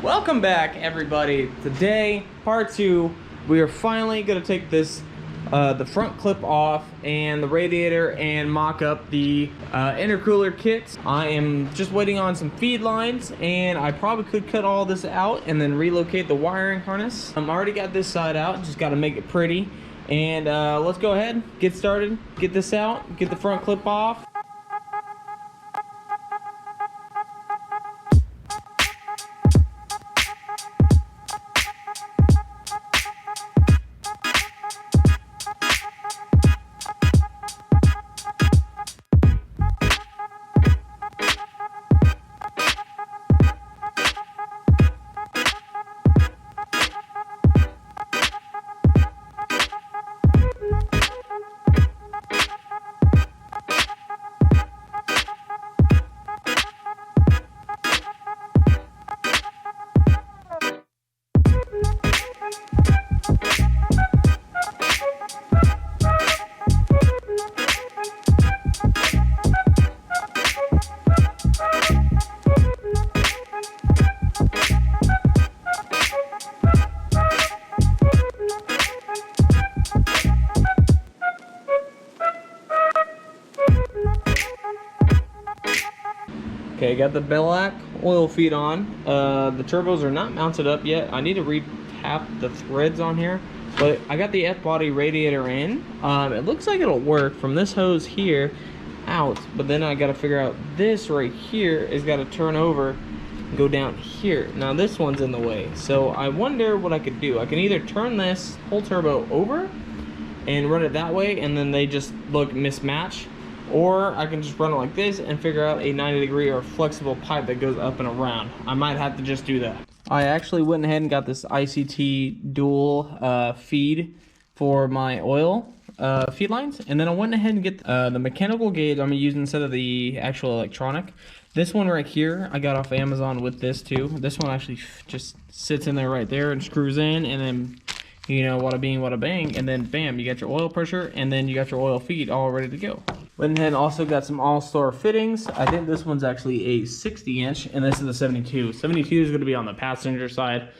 Welcome back, everybody. Today, part 2, we are finally going to take this the front clip off and the radiator and mock up the intercooler kits. I am just waiting on some feed lines, and I probably could cut all this out and then relocate the wiring harness. I'm already got this side out, just got to make it pretty. And let's go ahead, get started, get this out, get the front clip off. Okay, got the Bellac oil feed on. The turbos are not mounted up yet. I need to re-tap the threads on here, but I got the F-body radiator in. It looks like it'll work from this hose here out, but then I got to figure out this right here is got to turn over and go down here. Now this one's in the way, so I wonder what I could do. I can either turn this whole turbo over and run it that way, and then they just look mismatched, or I can just run it like this and figure out a 90-degree or flexible pipe that goes up and around. I might have to just do that. I actually went ahead and got this ICT dual feed for my oil feed lines, and then I went ahead and get the mechanical gauge I'm using instead of the actual electronic. This one right here I got off Amazon with this too. This one actually just sits in there right there and screws in, and then, you know, wada bing, wada bang, and then bam, you got your oil pressure, and then you got your oil feed all ready to go. Went ahead and also got some all-star fittings. I think this one's actually a 60-inch, and this is a 72. 72 is going to be on the passenger side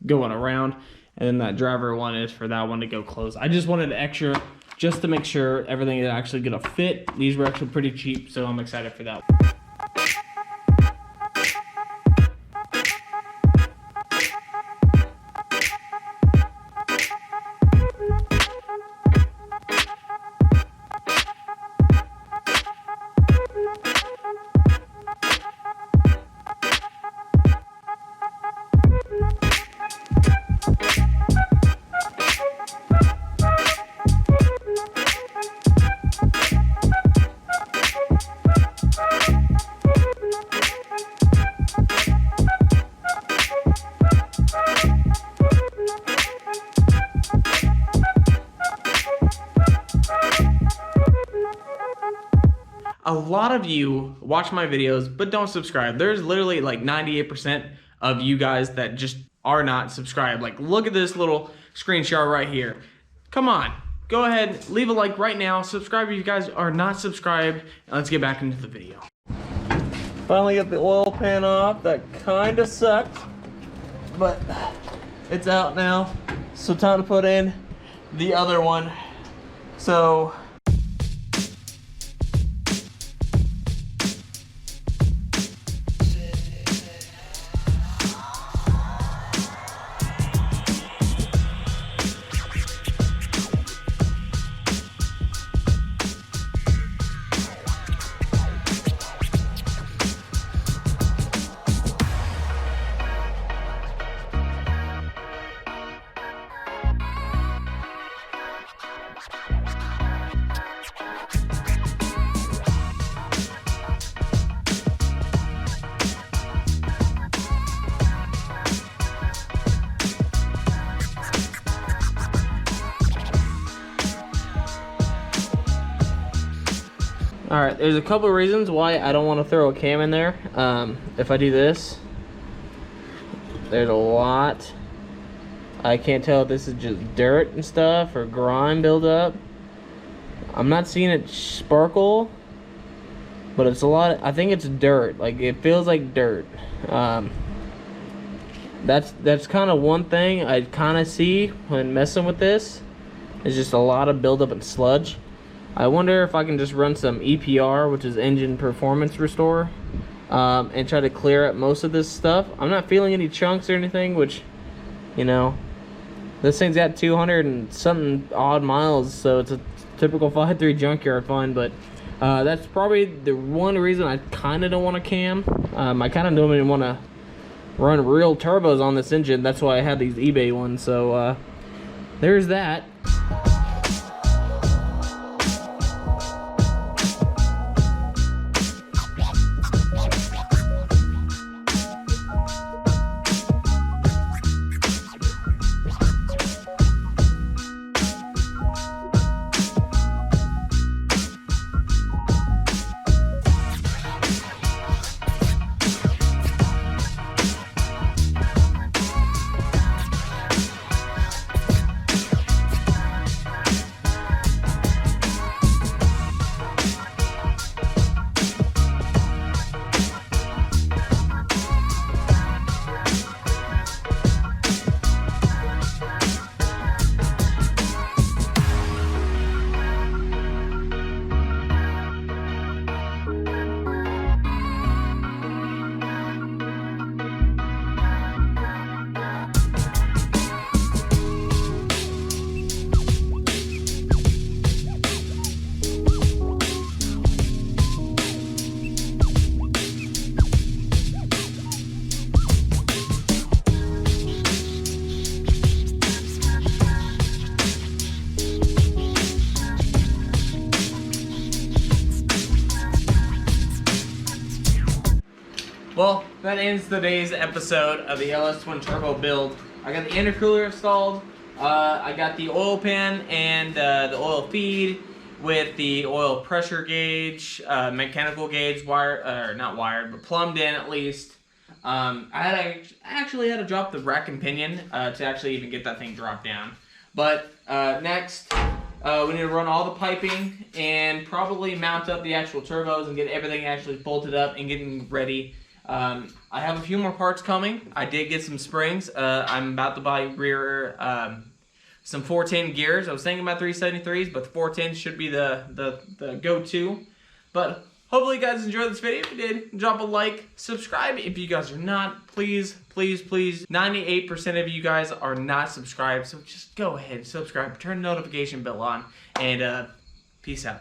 going around, and then that driver one is for that one to go close. I just wanted extra just to make sure everything is actually going to fit. These were actually pretty cheap, so I'm excited for that. A lot of you watch my videos but don't subscribe. There's literally like 98% of you guys that just are not subscribed. Like, look at this little screenshot right here. Come on, go ahead, leave a like right now, subscribe if you guys are not subscribed, and let's get back into the video. Finally got the oil pan off. That kind of sucked, but it's out now. So time to put in the other one. So Alright, there's a couple of reasons why I don't want to throw a cam in there. If I do this, there's a lot. I can't tell if this is just dirt and stuff or grime buildup. I'm not seeing it sparkle, but it's a lot. I think it's dirt. Like, it feels like dirt. That's kind of one thing I kind of see when messing with this. Is just a lot of buildup and sludge. I wonder if I can just run some EPR, which is Engine Performance Restore, and try to clear up most of this stuff. I'm not feeling any chunks or anything, which, you know, this thing's got 200 and something odd miles, so it's a typical 5.3 junkyard find, but that's probably the one reason I kind of don't want to cam. I kind of don't even want to run real turbos on this engine. That's why I had these eBay ones, so there's that. Well, that ends today's episode of the LS Twin Turbo build. I got the intercooler installed. I got the oil pan and the oil feed with the oil pressure gauge, mechanical gauge, not wired, but plumbed in at least. I actually had to drop the rack and pinion to actually even get that thing dropped down. But next, we need to run all the piping and probably mount up the actual turbos and get everything actually bolted up and getting ready. I have a few more parts coming. I did get some springs. I'm about to buy some 410 gears. I was thinking about 373s, but the 410 should be the go-to. But hopefully you guys enjoyed this video. If you did, drop a like, subscribe if you guys are not. Please, please, please. 98% of you guys are not subscribed, so just go ahead and subscribe. Turn the notification bell on, and peace out.